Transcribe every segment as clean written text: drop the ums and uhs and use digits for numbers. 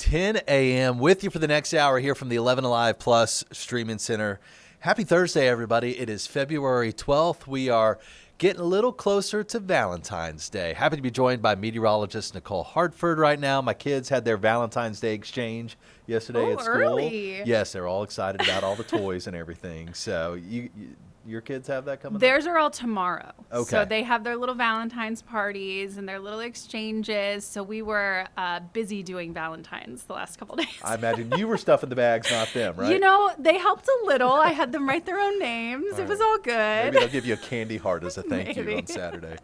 10 a.m. with you for the next hour here from the 11Alive Plus Streaming Center. Happy Thursday, everybody. It is February 12th. We are getting a little closer to Valentine's Day. Happy to be joined by meteorologist Nicole Hartford right now. My kids had their Valentine's Day exchange yesterday at school. Early. Yes, they're all excited about all the toys and everything. So your kids have that coming up? Theirs are all tomorrow. Okay. So they have their little Valentine's parties and their little exchanges. So we were busy doing Valentine's the last couple of days. I imagine you were stuffing the bags, not them, right? You know, they helped a little. I had them write their own names. It was all good. Maybe they'll give you a candy heart as a thank you on Saturday.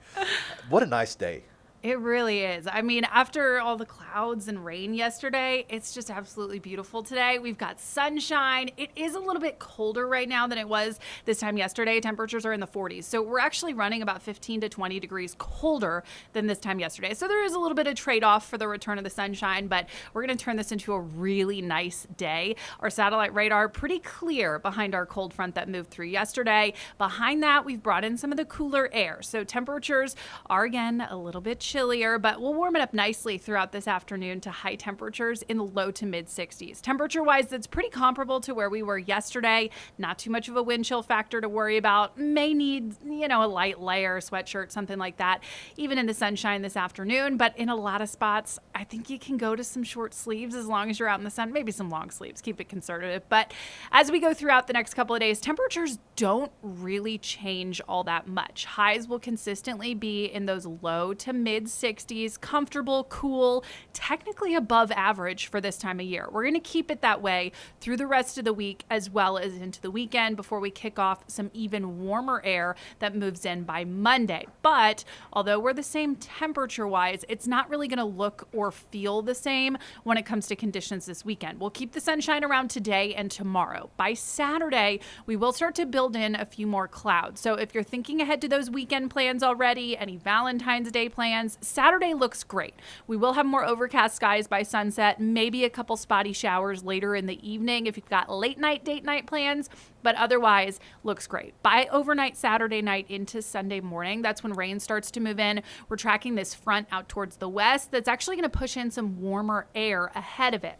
What a nice day. It really is. I mean, after all the clouds and rain yesterday, it's just absolutely beautiful today. We've got sunshine. It is a little bit colder right now than it was this time yesterday. Temperatures are in the 40s. So we're actually running about 15 to 20 degrees colder than this time yesterday. So there is a little bit of trade-off for the return of the sunshine, but we're going to turn this into a really nice day. Our satellite radar pretty clear behind our cold front that moved through yesterday. Behind that, we've brought in some of the cooler air. So temperatures are again a little bit chillier, but we'll warm it up nicely throughout this afternoon to high temperatures in the low to mid 60s. Temperature-wise, that's pretty comparable to where we were yesterday. Not too much of a wind chill factor to worry about. May need, a light layer, sweatshirt, something like that, even in the sunshine this afternoon. But in a lot of spots, I think you can go to some short sleeves as long as you're out in the sun, maybe some long sleeves, keep it conservative. But as we go throughout the next couple of days, temperatures don't really change all that much. Highs will consistently be in those low to mid 60s, comfortable, cool, technically above average for this time of year. We're going to keep it that way through the rest of the week as well as into the weekend before we kick off some even warmer air that moves in by Monday. But although we're the same temperature-wise, it's not really going to look or feel the same when it comes to conditions this weekend. We'll keep the sunshine around today and tomorrow. By Saturday, we will start to build in a few more clouds. So if you're thinking ahead to those weekend plans already, any Valentine's Day plans, Saturday looks great. We will have more overcast skies by sunset, maybe a couple spotty showers later in the evening if you've got late night, date night plans, but otherwise looks great. By overnight Saturday night into Sunday morning, that's when rain starts to move in. We're tracking this front out towards the west that's actually going to push in some warmer air ahead of it.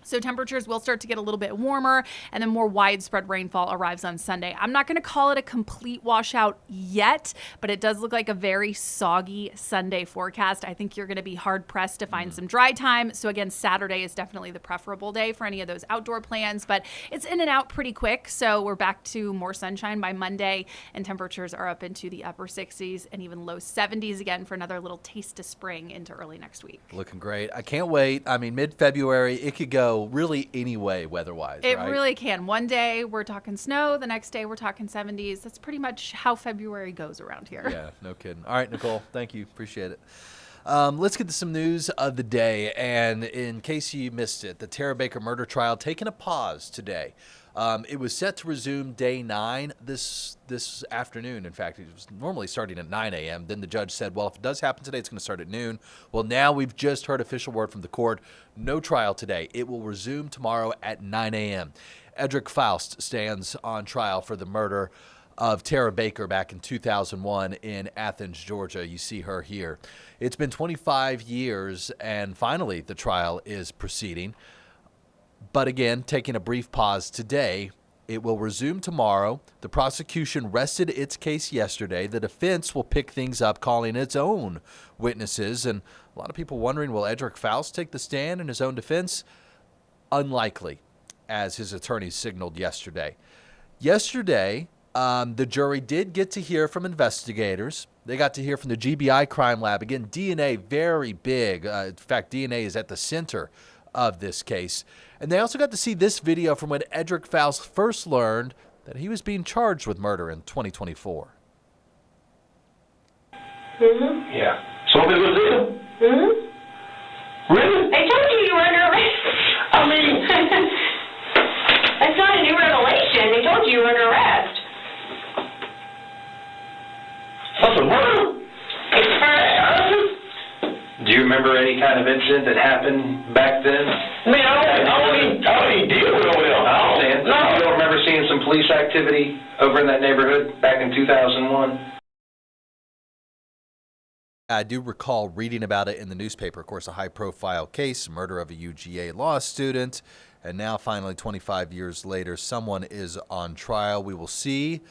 So temperatures will start to get a little bit warmer, and then more widespread rainfall arrives on Sunday. I'm not going to call it a complete washout yet, but it does look like a very soggy Sunday forecast. I think you're going to be hard-pressed to find some dry time. So again, Saturday is definitely the preferable day for any of those outdoor plans, but it's in and out pretty quick. So we're back to more sunshine by Monday, and temperatures are up into the upper 60s and even low 70s again for another little taste of spring into early next week. Looking great. I can't wait. I mean, mid-February, it could go really any way weather-wise, It right? really can. One day we're talking snow, the next day we're talking 70s. That's pretty much how February goes around here. Yeah, no kidding. All right, Nicole, thank you. Appreciate it. Let's get to some news of the day. And in case you missed it, the Tara Baker murder trial taking a pause today. It was set to resume day 9 this afternoon. In fact, it was normally starting at 9 a.m. Then the judge said, well, if it does happen today, it's going to start at noon. Well, now we've just heard official word from the court. No trial today. It will resume tomorrow at 9 a.m. Edric Faust stands on trial for the murder of Tara Baker back in 2001 in Athens, Georgia. You see her here. It's been 25 years, and finally the trial is proceeding. But again, taking a brief pause today. It will resume tomorrow. The prosecution rested its case yesterday. The defense will pick things up, calling its own witnesses. And a lot of people wondering, will Edric Faust take the stand in his own defense? Unlikely, as his attorney signaled yesterday. Yesterday, the jury did get to hear from investigators. They got to hear from the GBI crime lab. Again, DNA, very big. In fact, DNA is at the center of this case. And they also got to see this video from when Edric Faust first learned that he was being charged with murder in 2024. Mm-hmm. Yeah. So it was it? Mm-hmm. Really? I told you you were under arrest. I mean, that's not a new revelation. They told you you were under arrest. That's a murder? It's for Do you remember any kind of incident that happened back then? Man, I only deal with over there. I understand. No. You don't remember seeing some police activity over in that neighborhood back in 2001? I do recall reading about it in the newspaper. Of course, a high-profile case, murder of a UGA law student, and now finally 25 years later, someone is on trial. We will see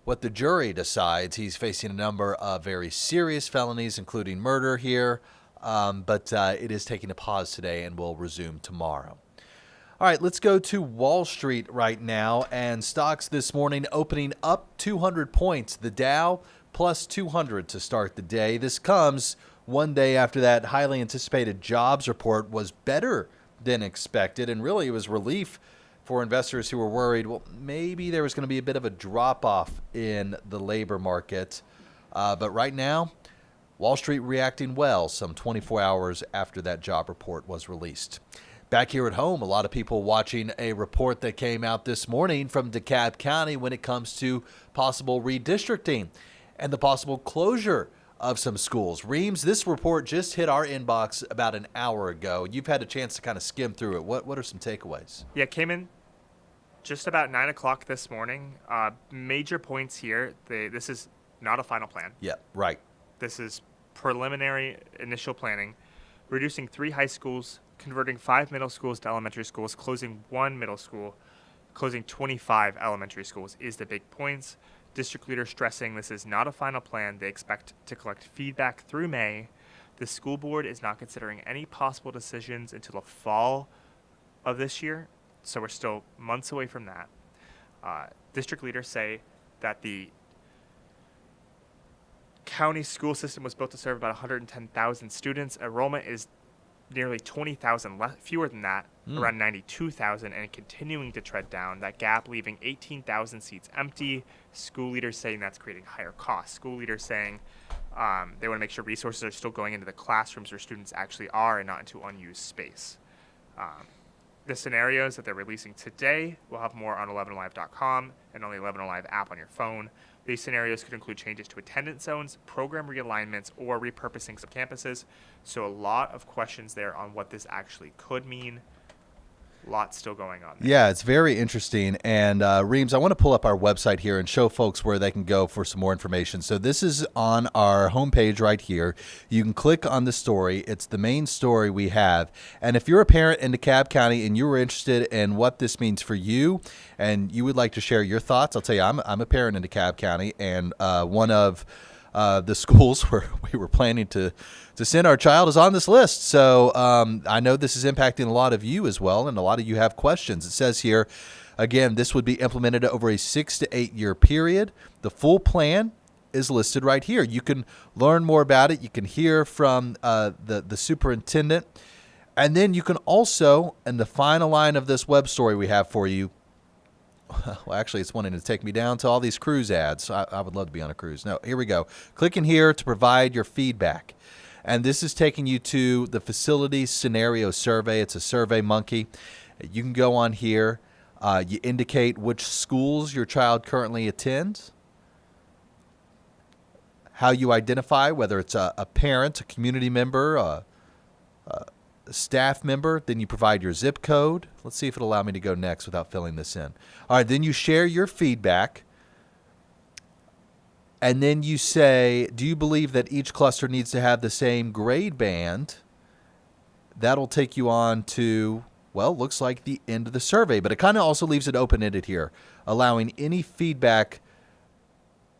what the jury decides. He's facing a number of very serious felonies, including murder here, but it is taking a pause today and will resume tomorrow. All right, let's go to Wall Street right now, and stocks this morning opening up 200 points. The Dow plus 200 to start the day. This comes one day after that highly anticipated jobs report was better than expected, and really it was relief for investors who were worried, well, maybe there was going to be a bit of a drop-off in the labor market. But right now, Wall Street reacting well some 24 hours after that job report was released. Back here at home, a lot of people watching a report that came out this morning from DeKalb County when it comes to possible redistricting and the possible closure of some schools. Reams, this report just hit our inbox about an hour ago. You've had a chance to kind of skim through it. What are some takeaways? Yeah, it came in just about 9 o'clock this morning. Major points here. This is not a final plan. Yeah, right. This is preliminary initial planning. Reducing 3 high schools, converting 5 middle schools to elementary schools, closing 1 middle school, closing 25 elementary schools is the big points. District leader stressing this is not a final plan. They expect to collect feedback through May. The school board is not considering any possible decisions until the fall of this year, so we're still months away from that. District leaders say that the county school system was built to serve about 110,000 students. Enrollment is nearly 20,000 fewer than that, around 92,000, and continuing to tread down that gap, leaving 18,000 seats empty. School leaders saying that's creating higher costs. School leaders saying they want to make sure resources are still going into the classrooms where students actually are and not into unused space. The scenarios that they're releasing today, we'll have more on 11alive.com and on the 11Alive app on your phone. These scenarios could include changes to attendance zones, program realignments, or repurposing some campuses. So a lot of questions there on what this actually could mean. Lots still going on there. Yeah, it's very interesting. And Reams, I want to pull up our website here and show folks where they can go for some more information. So this is on our homepage right here. You can click on the story. It's the main story we have. And if you're a parent in DeKalb County and you were interested in what this means for you and you would like to share your thoughts, I'll tell you, I'm a parent in DeKalb County, and one of the schools where we were planning to send our child is on this list. So I know this is impacting a lot of you as well, and a lot of you have questions. It says here, again, this would be implemented over a 6 to 8 year period. The full plan is listed right here. You can learn more about it. You can hear from the superintendent. And then you can also, in the final line of this web story we have for you, well, actually, it's wanting to take me down to all these cruise ads. I would love to be on a cruise. No, here we go. Click in here to provide your feedback. And this is taking you to the facility scenario survey. It's a Survey Monkey. You can go on here. You indicate which schools your child currently attends, how you identify, whether it's a parent, a community member, a staff member. Then you provide your zip code. Let's see if it'll allow me to go next without filling this in. All right, then you share your feedback. And then you say, do you believe that each cluster needs to have the same grade band? That'll take you on to, well, looks like the end of the survey. But it kind of also leaves it open-ended here, allowing any feedback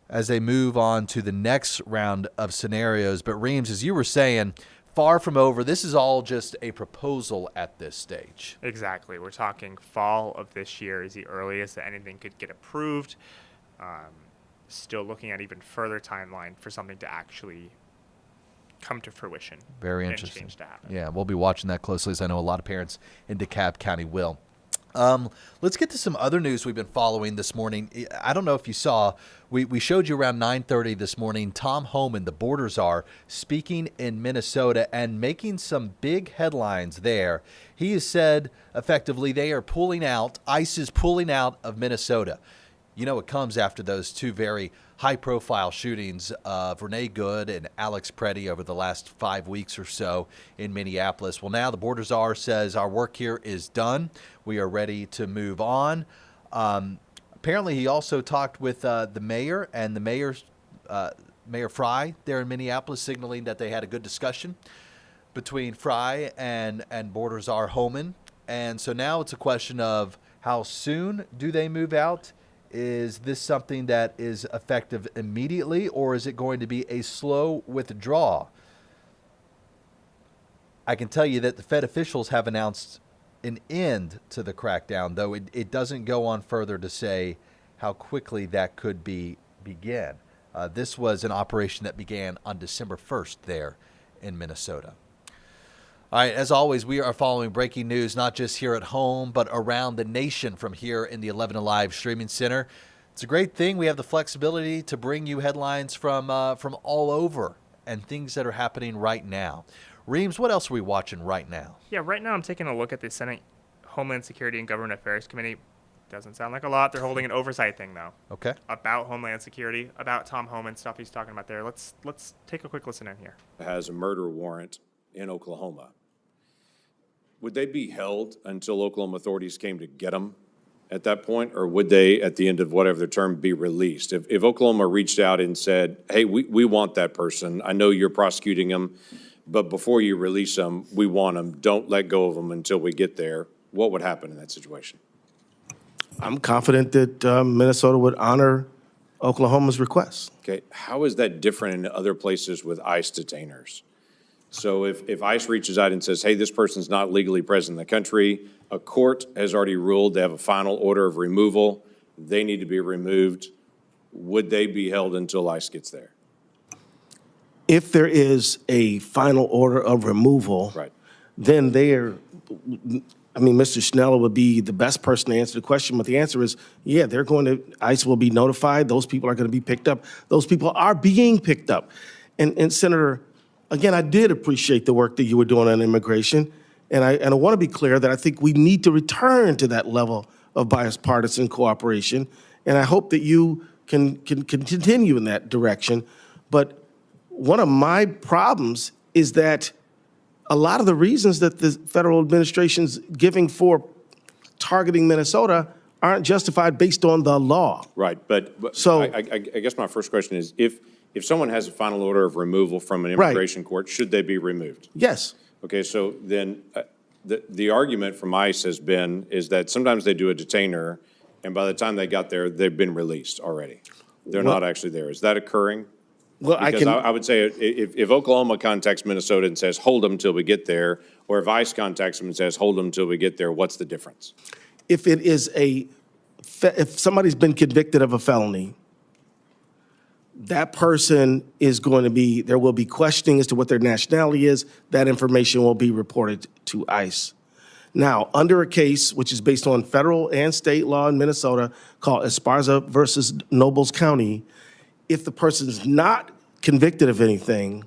as they move on to the next round of scenarios. But Reams, as you were saying, far from over. This is all just a proposal at this stage. Exactly. We're talking fall of this year is the earliest that anything could get approved. Still looking at even further timeline for something to actually come to fruition. Very and interesting. change to happen. Yeah, we'll be watching that closely, as I know a lot of parents in DeKalb County will. Let's get to some other news we've been following this morning. I don't know if you saw, we showed you around 9:30 this morning, Tom Homan, the border czar, speaking in Minnesota and making some big headlines there. He has said, effectively, they are pulling out, ICE is pulling out of Minnesota. You know, it comes after those two very high-profile shootings of Renee Good and Alex Preddy over the last 5 weeks or so in Minneapolis. Well, now the border czar says our work here is done. We are ready to move on. Apparently, he also talked with the mayor, and the mayor Mayor Fry there in Minneapolis, signaling that they had a good discussion between Fry and Borders R. Homan. And so now it's a question of how soon do they move out? Is this something that is effective immediately, or is it going to be a slow withdrawal? I can tell you that the Fed officials have announced an end to the crackdown, though it doesn't go on further to say how quickly that could begin. This was an operation that began on December 1st there in Minnesota. All right, as always, we are following breaking news, not just here at home, but around the nation from here in the 11Alive streaming center. It's a great thing. We have the flexibility to bring you headlines from all over and things that are happening right now. Reams, what else are we watching right now? Yeah, right now I'm taking a look at the Senate Homeland Security and Government Affairs Committee. Doesn't sound like a lot. They're holding an oversight thing, though. Okay. About Homeland Security, about Tom Homan, stuff he's talking about there. Let's take a quick listen in here. Has a murder warrant in Oklahoma. Would they be held until Oklahoma authorities came to get them at that point, or would they, at the end of whatever their term, be released? If Oklahoma reached out and said, hey, we want that person, I know you're prosecuting them, but before you release them, we want them, don't let go of them until we get there, what would happen in that situation? I'm confident that Minnesota would honor Oklahoma's request. Okay, how is that different in other places with ICE detainers? So if ICE reaches out and says, hey, this person's not legally present in the country, a court has already ruled they have a final order of removal, they need to be removed, would they be held until ICE gets there? If there is a final order of removal, Right. then Mr. Schneller would be the best person to answer the question, but the answer is, yeah, ICE will be notified, those people are going to be picked up, those people are being picked up. And Senator, again, I did appreciate the work that you were doing on immigration, and I want to be clear that I think we need to return to that level of bipartisan cooperation, and I hope that you can continue in that direction. But one of my problems is that a lot of the reasons that the federal administration's giving for targeting Minnesota aren't justified based on the law. Right, but So- I guess my first question is, if someone has a final order of removal from an immigration court, should they be removed? Yes. Okay, so then the argument from ICE is that sometimes they do a detainer, and by the time they got there, they've been released already. They're not actually there. Is that occurring? Well, Because I would say if Oklahoma contacts Minnesota and says, hold them till we get there, or if ICE contacts them and says, hold them till we get there, what's the difference? if it is if somebody's been convicted of a felony, that person is going to be, there will be questioning as to what their nationality is. That information will be reported to ICE. Now, under a case which is based on federal and state law in Minnesota called Esparza versus Nobles County, if the person's not convicted of anything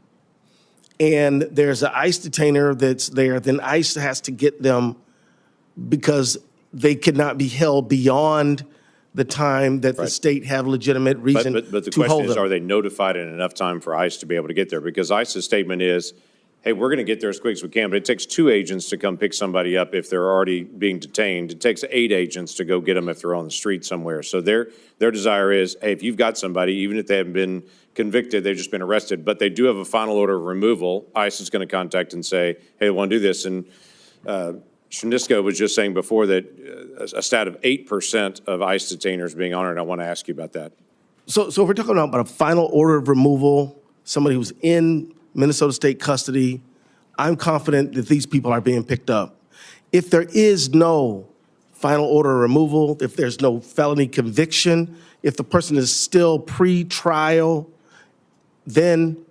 and there's an ICE detainer that's there, then ICE has to get them because they cannot be held beyond the time that the state have legitimate reason But the to question hold is, them. are they notified in enough time for ICE to be able to get there? Because ICE's statement is, hey, we're going to get there as quick as we can, but it takes 2 agents to come pick somebody up if they're already being detained. It takes 8 agents to go get them if they're on the street somewhere. So their desire is, hey, if you've got somebody, even if they haven't been convicted, they've just been arrested, but they do have a final order of removal, ICE is going to contact and say, hey, I want to do this. And Shaniska was just saying before that a stat of 8% of ICE detainers being honored. I want to ask you about that. So if we're talking about a final order of removal, somebody who's in Minnesota state custody, I'm confident that these people are being picked up. If there is no final order of removal, if there's no felony conviction, if the person is still pre-trial, then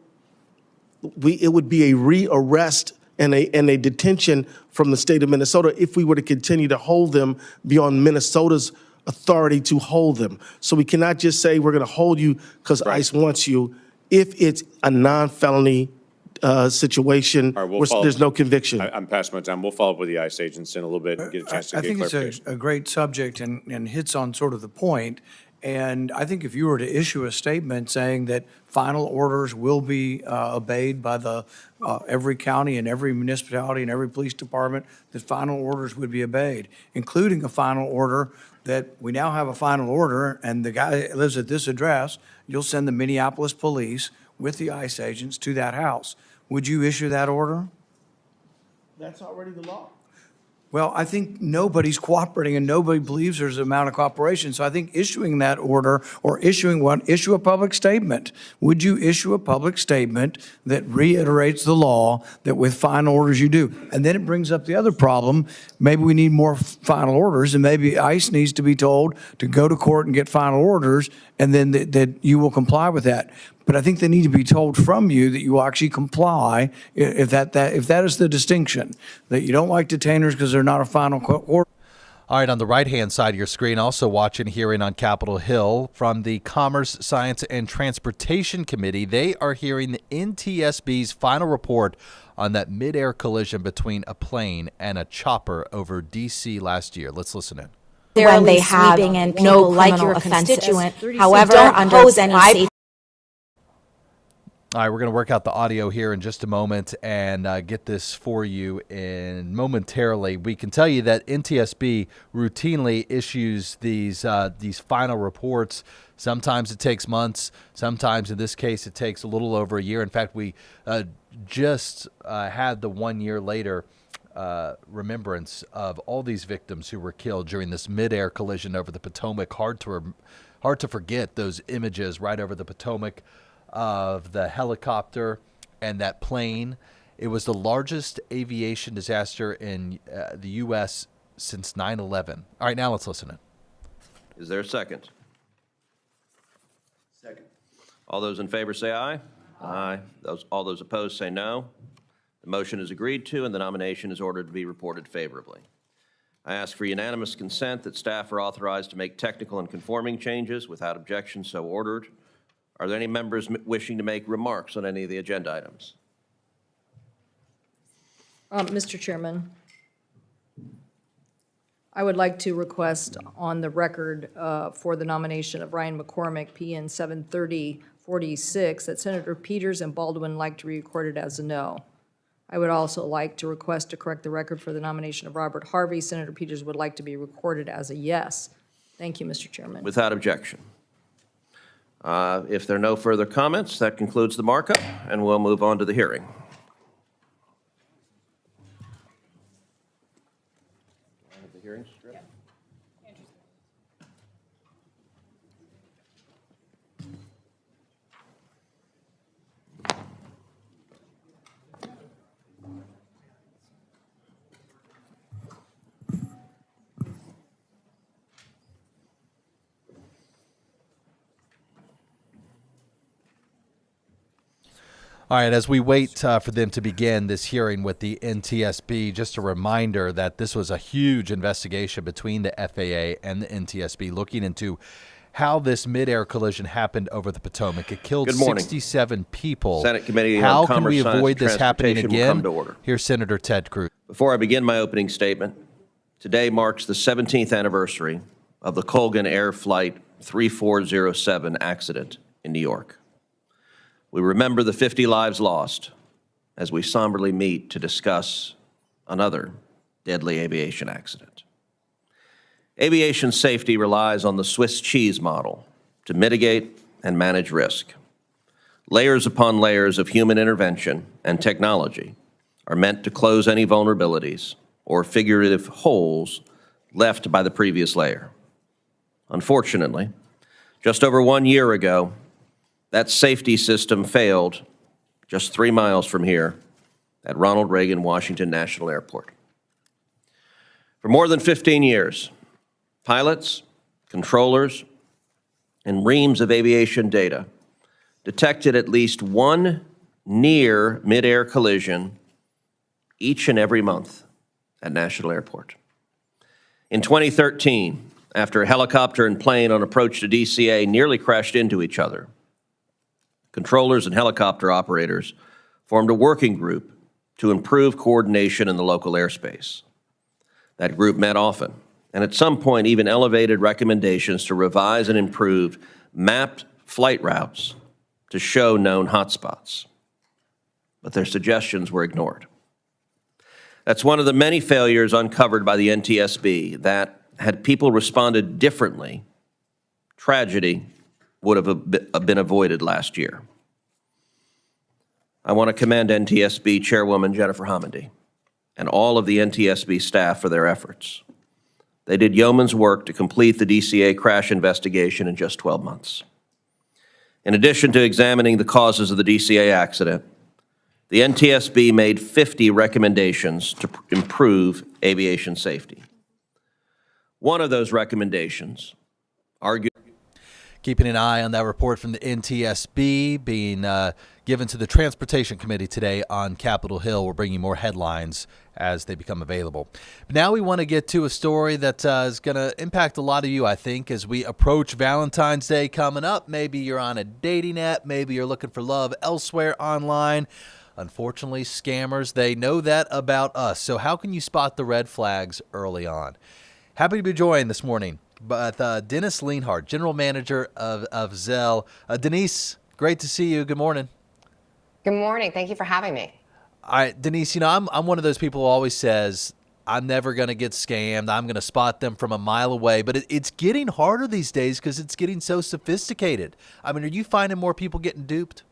it would be a rearrest and a detention from the state of Minnesota if we were to continue to hold them beyond Minnesota's authority to hold them. So we cannot just say we're going to hold you because ICE wants you if it's a non-felony situation where there's no conviction. I'm past my time. We'll follow up with the ICE agents in a little bit and get a chance to I get think clarification. it's a great subject and hits on sort of the point. And I think if you were to issue a statement saying that final orders will be obeyed by every county and every municipality and every police department, that final orders would be obeyed, including a final order that we now have a final order, and the guy that lives at this address, you'll send the Minneapolis police with the ICE agents to that house. Would you issue that order? That's already the law. Well, I think nobody's cooperating and nobody believes there's an amount of cooperation. So I think issuing that order or issue a public statement. Would you issue a public statement that reiterates the law that with final orders you do? And then it brings up the other problem. Maybe we need more final orders and maybe ICE needs to be told to go to court and get final orders and then that you will comply with that. But I think they need to be told from you that you will actually comply if that is the distinction, that you don't like detainers because they're not a final order. All right, on the right-hand side of your screen, also watching hearing on Capitol Hill from the Commerce, Science, and Transportation Committee. They are hearing the NTSB's final report on that mid-air collision between a plane and a chopper over D.C. last year. Let's listen in. When they have no criminal offenses. However, under any All right, we're going to work out the audio here in just a moment and get this for you in momentarily. We can tell you that NTSB routinely issues these final reports. Sometimes it takes months. Sometimes, in this case, it takes a little over a year. In fact, we just had the 1 year later remembrance of all these victims who were killed during this midair collision over the Potomac. Hard to forget those images right over the Potomac of the helicopter and that plane. It was the largest aviation disaster in the U.S. since 9/11. All right, now let's listen in. Is there a second? Second. All those in favor say aye. Aye. All those opposed say no. The motion is agreed to, and the nomination is ordered to be reported favorably. I ask for unanimous consent that staff are authorized to make technical and conforming changes without objection so ordered. Are there any members wishing to make remarks on any of the agenda items? Mr. Chairman, I would like to request on the record for the nomination of Ryan McCormick, PN 73046, that Senator Peters and Baldwin like to be recorded as a no. I would also like to request to correct the record for the nomination of Robert Harvey. Senator Peters would like to be recorded as a yes. Thank you, Mr. Chairman. Without objection. If there are no further comments, that concludes the markup, and we'll move on to the hearing. The hearing script? All right, as we wait for them to begin this hearing with the NTSB, just a reminder that this was a huge investigation between the FAA and the NTSB looking into how this midair collision happened over the Potomac. It killed 67 people. Senate Committee how on can Commerce, we Science, avoid and this happening Transportation will again? come to order. Here's Senator Ted Cruz. Before I begin my opening statement, today marks the 17th anniversary of the Colgan Air Flight 3407 accident in New York. We remember the 50 lives lost as we somberly meet to discuss another deadly aviation accident. Aviation safety relies on the Swiss cheese model to mitigate and manage risk. Layers upon layers of human intervention and technology are meant to close any vulnerabilities or figurative holes left by the previous layer. Unfortunately, just over 1 year ago, that safety system failed just 3 miles from here at Ronald Reagan Washington National Airport. For more than 15 years, pilots, controllers, and reams of aviation data detected at least one near midair collision each and every month at National Airport. In 2013, after a helicopter and plane on approach to DCA nearly crashed into each other, controllers and helicopter operators formed a working group to improve coordination in the local airspace. That group met often and at some point even elevated recommendations to revise and improve mapped flight routes to show known hotspots. But their suggestions were ignored. That's one of the many failures uncovered by the NTSB that, had people responded differently, tragedy would have been avoided last year. I want to commend NTSB Chairwoman Jennifer Homendy and all of the NTSB staff for their efforts. They did yeoman's work to complete the DCA crash investigation in just 12 months. In addition to examining the causes of the DCA accident, the NTSB made 50 recommendations to improve aviation safety. One of those recommendations argued. Keeping an eye on that report from the NTSB being given to the Transportation Committee today on Capitol Hill. We're bringing more headlines as they become available. But now we want to get to a story that is going to impact a lot of you, I think, as we approach Valentine's Day coming up. Maybe you're on a dating app. Maybe you're looking for love elsewhere online. Unfortunately, scammers, they know that about us. So how can you spot the red flags early on? Happy to be joined this morning by Dennis Lienhardt, General Manager of Zelle. Denise, great to see you. Good morning. Good morning. Thank you for having me. All right, Denise, you know, I'm one of those people who always says, I'm never going to get scammed. I'm going to spot them from a mile away. But it's getting harder these days because it's getting so sophisticated. I mean, are you finding more people getting duped?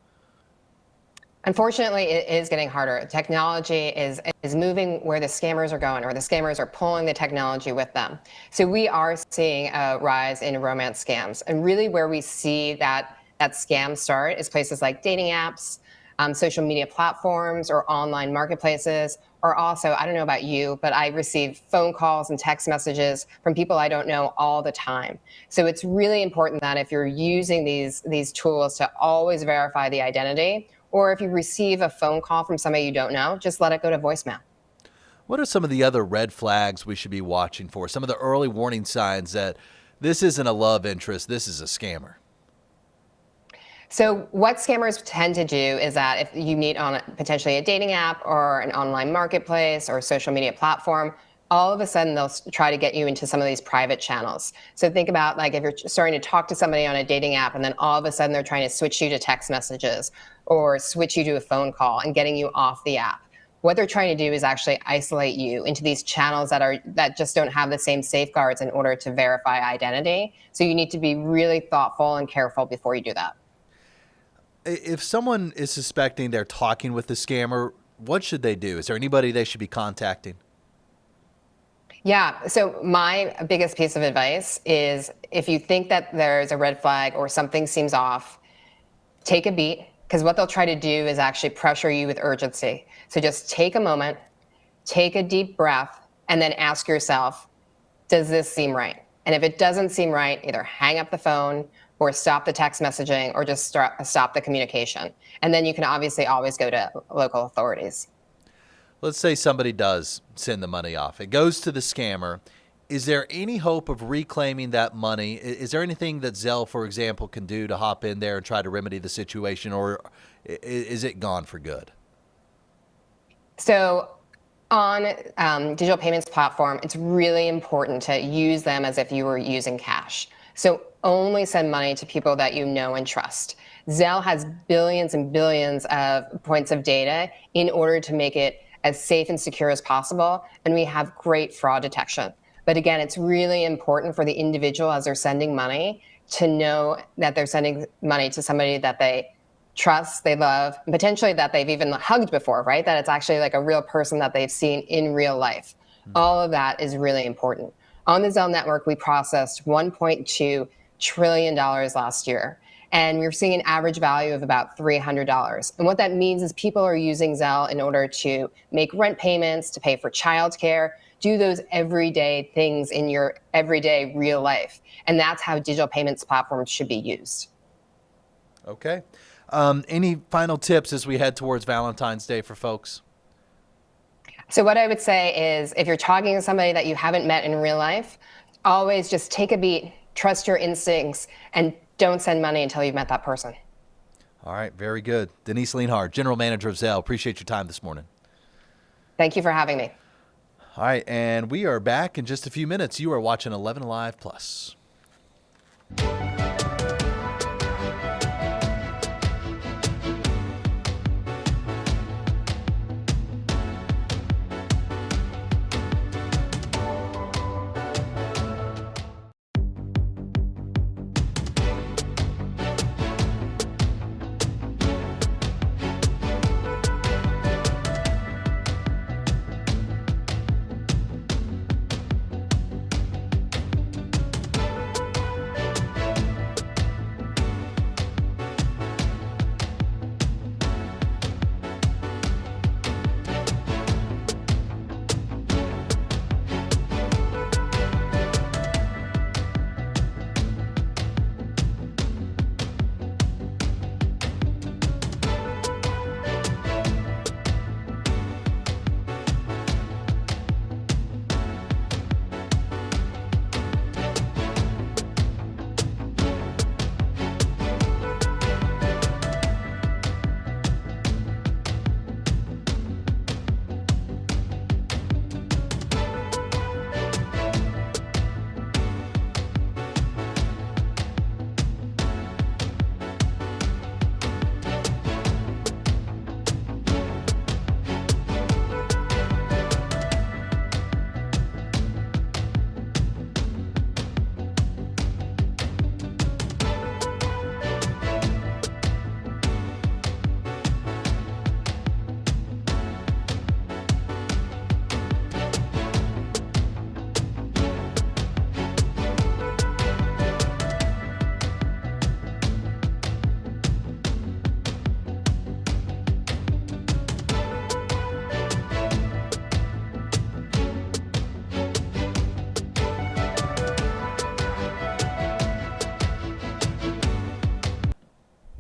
Unfortunately, it is getting harder. Technology is moving where the scammers are going, or the scammers are pulling the technology with them. So we are seeing a rise in romance scams. And really where we see that scam start is places like dating apps, social media platforms, or online marketplaces, or also, I don't know about you, but I receive phone calls and text messages from people I don't know all the time. So it's really important that if you're using these tools to always verify the identity, or if you receive a phone call from somebody you don't know, just let it go to voicemail. What are some of the other red flags we should be watching for? Some of the early warning signs that this isn't a love interest, this is a scammer. So what scammers tend to do is that if you meet on potentially a dating app or an online marketplace or a social media platform, all of a sudden they'll try to get you into some of these private channels. So think about like if you're starting to talk to somebody on a dating app and then all of a sudden they're trying to switch you to text messages or switch you to a phone call and getting you off the app. What they're trying to do is actually isolate you into these channels that just don't have the same safeguards in order to verify identity. So you need to be really thoughtful and careful before you do that. If someone is suspecting they're talking with the scammer, what should they do? Is there anybody they should be contacting? Yeah, so my biggest piece of advice is if you think that there's a red flag or something seems off, take a beat, because what they'll try to do is actually pressure you with urgency. So just take a moment, take a deep breath, and then ask yourself, does this seem right? And if it doesn't seem right, either hang up the phone or stop the text messaging or just stop the communication. And then you can obviously always go to local authorities. Let's say somebody does send the money off. It goes to the scammer. Is there any hope of reclaiming that money? Is there anything that Zelle, for example, can do to hop in there and try to remedy the situation, or is it gone for good? So on digital payments platform, it's really important to use them as if you were using cash. So only send money to people that you know and trust. Zelle has billions and billions of points of data in order to make it as safe and secure as possible, and we have great fraud detection. But again, it's really important for the individual as they're sending money to know that they're sending money to somebody that they trust, they love, and potentially that they've even hugged before, right? That it's actually like a real person that they've seen in real life. All of that is really important. On the Zelle network, we processed $1.2 trillion last year. And we're seeing an average value of about $300. And what that means is people are using Zelle in order to make rent payments, to pay for childcare, do those everyday things in your everyday real life. And that's how digital payments platforms should be used. Okay. Any final tips as we head towards Valentine's Day for folks? So what I would say is if you're talking to somebody that you haven't met in real life, always just take a beat, trust your instincts, and don't send money until you've met that person. All right, very good. Denise Lienhardt, General Manager of Zelle. Appreciate your time this morning. Thank you for having me. All right, and we are back in just a few minutes. You are watching 11Alive Plus.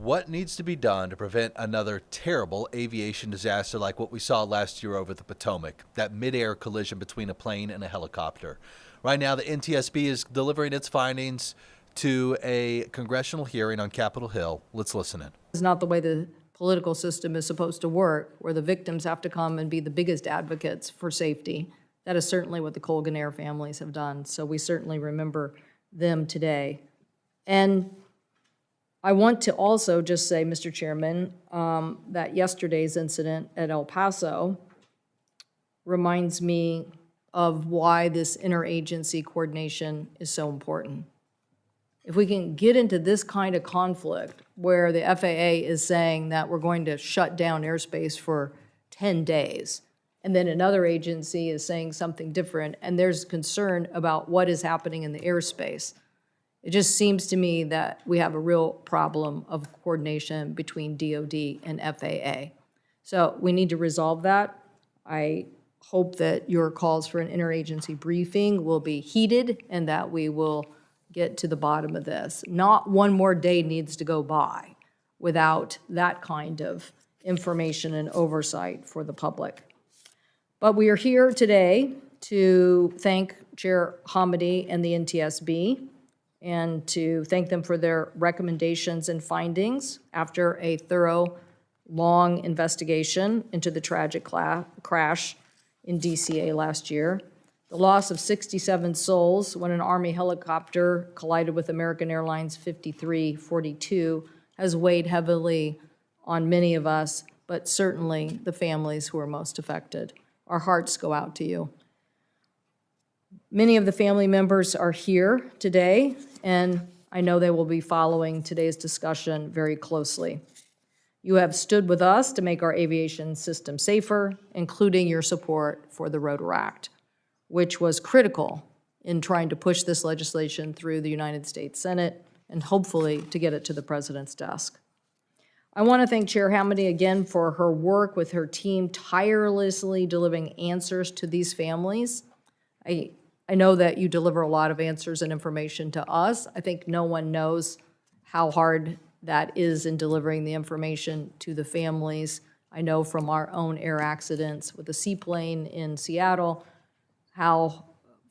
What needs to be done to prevent another terrible aviation disaster like what we saw last year over the Potomac, that mid-air collision between a plane and a helicopter? Right now, the NTSB is delivering its findings to a congressional hearing on Capitol Hill. Let's listen in. It's not the way the political system is supposed to work, where the victims have to come and be the biggest advocates for safety. That is certainly what the Colgan Air families have done, so we certainly remember them today. And I want to also just say, Mr. Chairman, that yesterday's incident at El Paso reminds me of why this interagency coordination is so important. If we can get into this kind of conflict where the FAA is saying that we're going to shut down airspace for 10 days, and then another agency is saying something different, and there's concern about what is happening in the airspace, it just seems to me that we have a real problem of coordination between DOD and FAA. So we need to resolve that. I hope that your calls for an interagency briefing will be heeded and that we will get to the bottom of this. Not one more day needs to go by without that kind of information and oversight for the public. But we are here today to thank Chair Hamady and the NTSB and to thank them for their recommendations and findings after a thorough, long investigation into the tragic crash in DCA last year. The loss of 67 souls when an Army helicopter collided with American Airlines 5342 has weighed heavily on many of us, but certainly the families who are most affected. Our hearts go out to you. Many of the family members are here today, and I know they will be following today's discussion very closely. You have stood with us to make our aviation system safer, including your support for the Rotor Act, which was critical in trying to push this legislation through the United States Senate and hopefully to get it to the President's desk. I want to thank Chair Hamady again for her work with her team tirelessly delivering answers to these families. I know that you deliver a lot of answers and information to us. I think no one knows how hard that is in delivering the information to the families. I know from our own air accidents with the seaplane in Seattle, how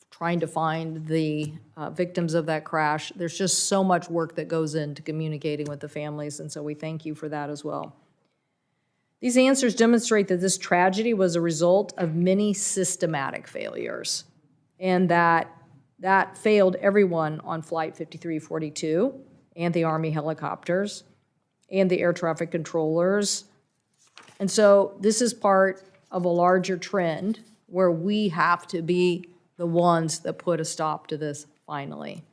trying to find the victims of that crash, there's just so much work that goes into communicating with the families, and so we thank you for that as well. These answers demonstrate that this tragedy was a result of many systematic failures, and that failed everyone on Flight 5342 and the Army helicopters and the air traffic controllers. And so this is part of a larger trend where we have to be the ones that put a stop to this finally.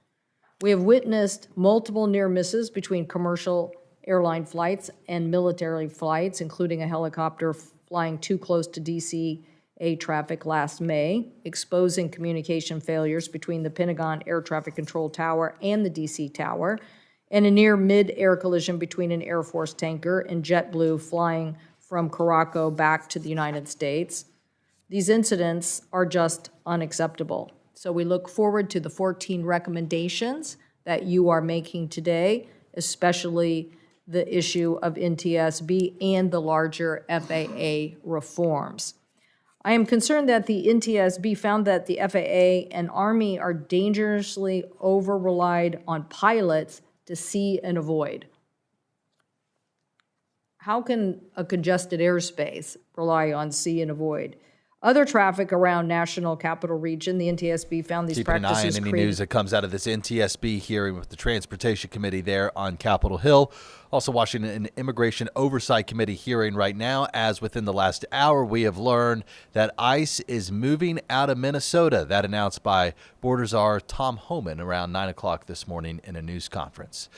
We have witnessed multiple near misses between commercial airline flights and military flights, including a helicopter flying too close to DCA traffic last May, exposing communication failures between the Pentagon Air Traffic Control Tower and the DC Tower, and a near mid-air collision between an Air Force tanker and JetBlue flying from Caraco back to the United States. These incidents are just unacceptable. So we look forward to the 14 recommendations that you are making today, especially the issue of NTSB and the larger FAA reforms. I am concerned that the NTSB found that the FAA and Army are dangerously over-relied on pilots to see and avoid. How can a congested airspace rely on see and avoid? Other traffic around National Capital Region, the NTSB found these Keeping practices an eye on any news that comes out of this NTSB hearing with the Transportation Committee there on Capitol Hill. Also watching an Immigration Oversight Committee hearing right now, as within the last hour we have learned that ICE is moving out of Minnesota. That announced by Border Czar Tom Homan around 9 o'clock this morning in a news conference.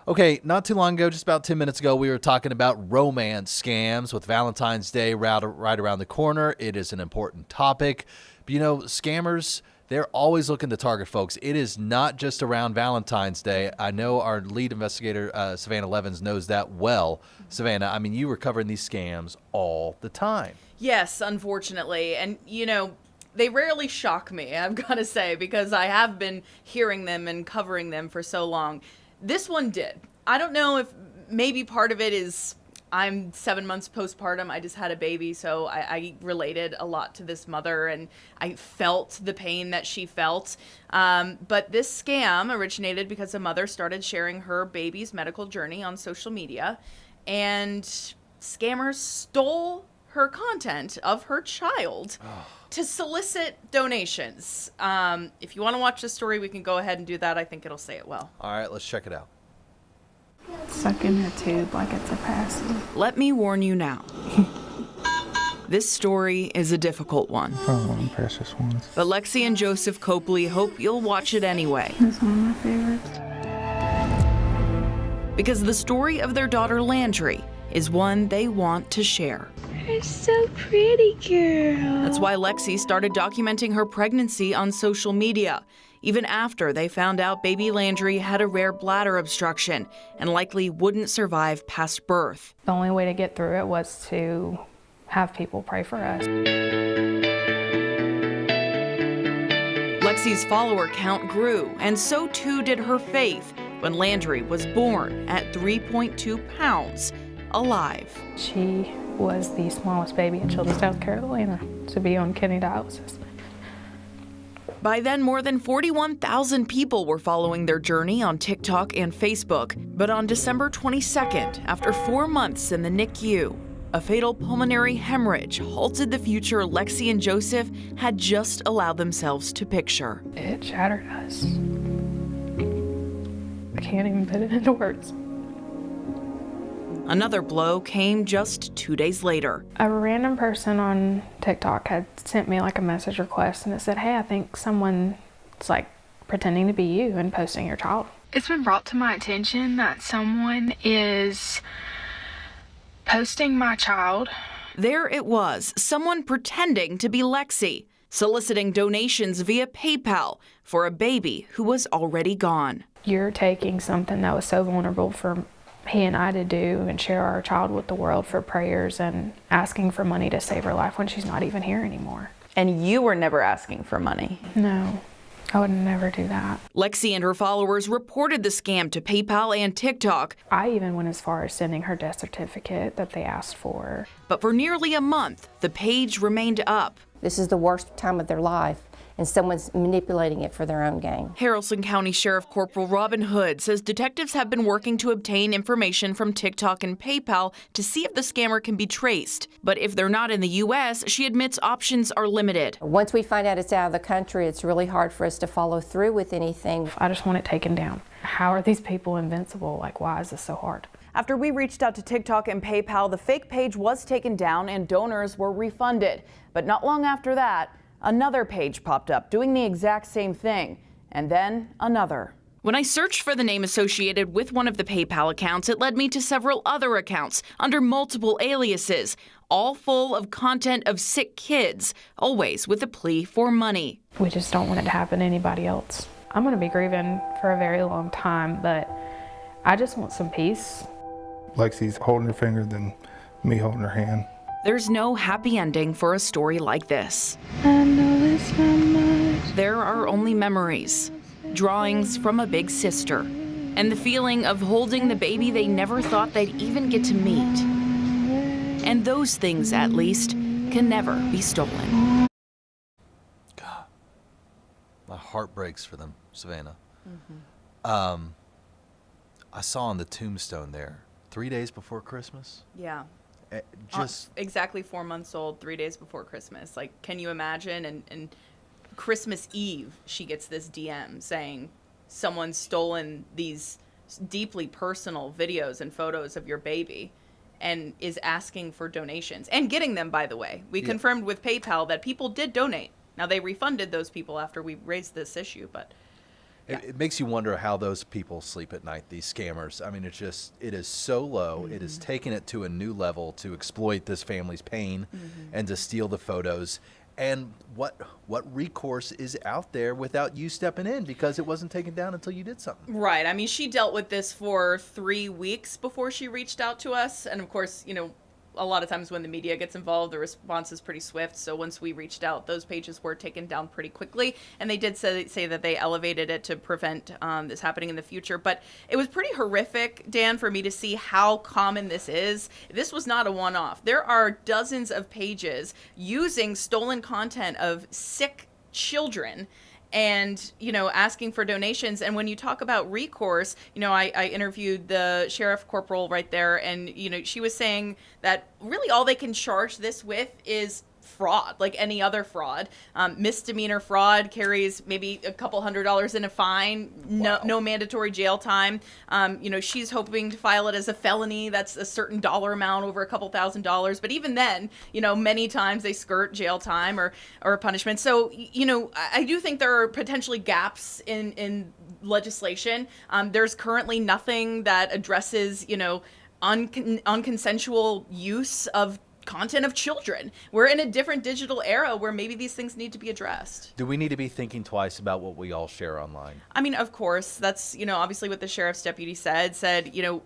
Okay, not too long ago, just about 10 minutes ago, we were talking about romance scams with Valentine's Day right around the corner. It is an important topic. But, you know, scammers, they're always looking to target folks. It is not just around Valentine's Day. I know our lead investigator, Savannah Levins, knows that well. Savannah, I mean, you were covering these scams all the time. Yes, unfortunately. And, you know, they rarely shock me, I've got to say, because I have been hearing them and covering them for so long. This one did. I don't know if maybe part of it is I'm 7 months postpartum. I just had a baby, so I related a lot to this mother, and I felt the pain that she felt. But this scam originated because a mother started sharing her baby's medical journey on social media, and scammers stole her content of her child to solicit donations. If you want to watch the story, we can go ahead and do that. I think it'll say it well. All right, let's check it out. Sucking her tube like it's a pasty. Let me warn you now. This story is a difficult one. Probably one of the precious ones. But Lexi and Joseph Copley hope you'll watch it anyway. It's one of my favorites. Because the story of their daughter Landry is one they want to share. You're so pretty, girl. That's why Lexi started documenting her pregnancy on social media, even after they found out baby Landry had a rare bladder obstruction and likely wouldn't survive past birth. The only way to get through it was to have people pray for us. Lexi's follower count grew, and so too did her faith when Landry was born at 3.2 pounds, alive. She was the smallest baby in Children's, South Carolina to be on kidney dialysis. By then, more than 41,000 people were following their journey on TikTok and Facebook. But on December 22nd, after 4 months in the NICU, a fatal pulmonary hemorrhage halted the future Lexi and Joseph had just allowed themselves to picture. It shattered us. I can't even put it into words. Another blow came just 2 days later. A random person on TikTok had sent me like a message request, and it said, hey, I think someone's like pretending to be you and posting your child. It's been brought to my attention that someone is posting my child. There it was, someone pretending to be Lexi, soliciting donations via PayPal for a baby who was already gone. You're taking something that was so vulnerable for he and I to do and share our child with the world for prayers and asking for money to save her life when she's not even here anymore. And you were never asking for money? No, I would never do that. Lexi and her followers reported the scam to PayPal and TikTok. I even went as far as sending her death certificate that they asked for. But for nearly a month, the page remained up. This is the worst time of their life, and someone's manipulating it for their own gain. Haralson County Sheriff Corporal Robin Hood says detectives have been working to obtain information from TikTok and PayPal to see if the scammer can be traced. But if they're not in the U.S., she admits options are limited. Once we find out it's out of the country, it's really hard for us to follow through with anything. I just want it taken down. How are these people invincible? Like, why is this so hard? After we reached out to TikTok and PayPal, the fake page was taken down and donors were refunded. But not long after that, another page popped up doing the exact same thing, and then another. When I searched for the name associated with one of the PayPal accounts, it led me to several other accounts under multiple aliases, all full of content of sick kids, always with a plea for money. We just don't want it to happen to anybody else. I'm going to be grieving for a very long time, but I just want some peace. Lexi's holding her finger than me holding her hand. There's no happy ending for a story like this. I know it's not much. There are only memories, drawings from a big sister, and the feeling of holding the baby they never thought they'd even get to meet. And those things, at least, can never be stolen. God, my heart breaks for them, Savannah. I saw on the tombstone there, 3 days before Christmas. Yeah. Just exactly 4 months old, 3 days before Christmas. Like, can you imagine? And Christmas Eve, she gets this DM saying someone's stolen these deeply personal videos and photos of your baby and is asking for donations and getting them, by the way. We confirmed with PayPal that people did donate. Now, they refunded those people after we raised this issue, but... Yeah. It makes you wonder how those people sleep at night, these scammers. I mean, it is so low. It has taken it to a new level to exploit this family's pain and to steal the photos. And what recourse is out there without you stepping in because it wasn't taken down until you did something? Right. I mean, she dealt with this for 3 weeks before she reached out to us. And of course, you know, a lot of times when the media gets involved, the response is pretty swift. So once we reached out, those pages were taken down pretty quickly. And they did say that they elevated it to prevent this happening in the future. But it was pretty horrific, Dan, for me to see how common this is. This was not a one-off. There are dozens of pages using stolen content of sick children and, you know, asking for donations. And when you talk about recourse, you know, I interviewed the sheriff corporal right there, and, you know, she was saying that really all they can charge this with is fraud, like any other fraud. Misdemeanor fraud carries maybe a couple $100s in a fine, no mandatory jail time. You know, she's hoping to file it as a felony. That's a certain dollar amount over a couple $1,000s. But even then, you know, many times they skirt jail time or a punishment. So, you know, I do think there are potentially gaps in legislation. There's currently nothing that addresses, you know, unconsensual use of content of children. We're in a different digital era where maybe these things need to be addressed. Do we need to be thinking twice about what we all share online? I mean, of course, that's, you know, obviously what the sheriff's deputy said, you know,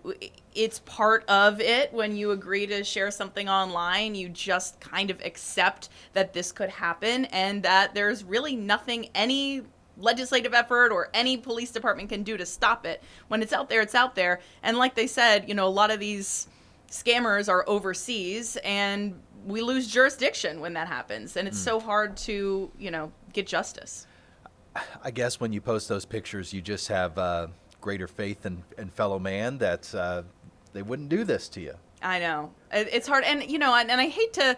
it's part of it. When you agree to share something online, you just kind of accept that this could happen and that there's really nothing any legislative effort or any police department can do to stop it. When it's out there, it's out there. And like they said, you know, a lot of these scammers are overseas and we lose jurisdiction when that happens. And it's so hard to, you know, get justice. I guess when you post those pictures, you just have greater faith in fellow man that they wouldn't do this to you. I know. It's hard. And, you know, and I hate to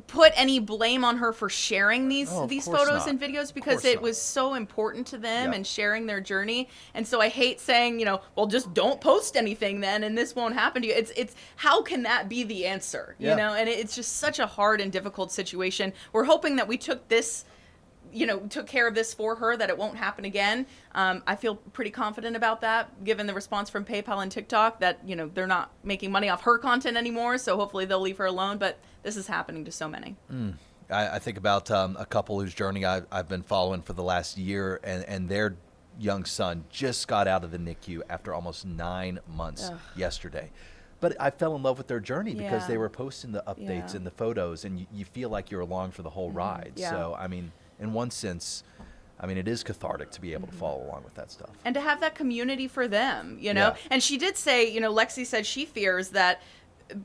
put any blame on her for sharing these photos and videos because it was so important to them and sharing their journey. And so I hate saying, you know, well, just don't post anything then and this won't happen to you. It's how can that be the answer? You know, and it's just such a hard and difficult situation. We're hoping that we took care of this for her, that it won't happen again. I feel pretty confident about that, given the response from PayPal and TikTok that, you know, they're not making money off her content anymore. So hopefully they'll leave her alone. But this is happening to so many. I think about a couple whose journey I've been following for the last year, and their young son just got out of the NICU after almost 9 months yesterday. But I fell in love with their journey because they were posting the updates and the photos, and you feel like you're along for the whole ride. So, I mean, in one sense, I mean, it is cathartic to be able to follow along with that stuff. And to have that community for them, you know? And she did say, you know, Lexi said she fears that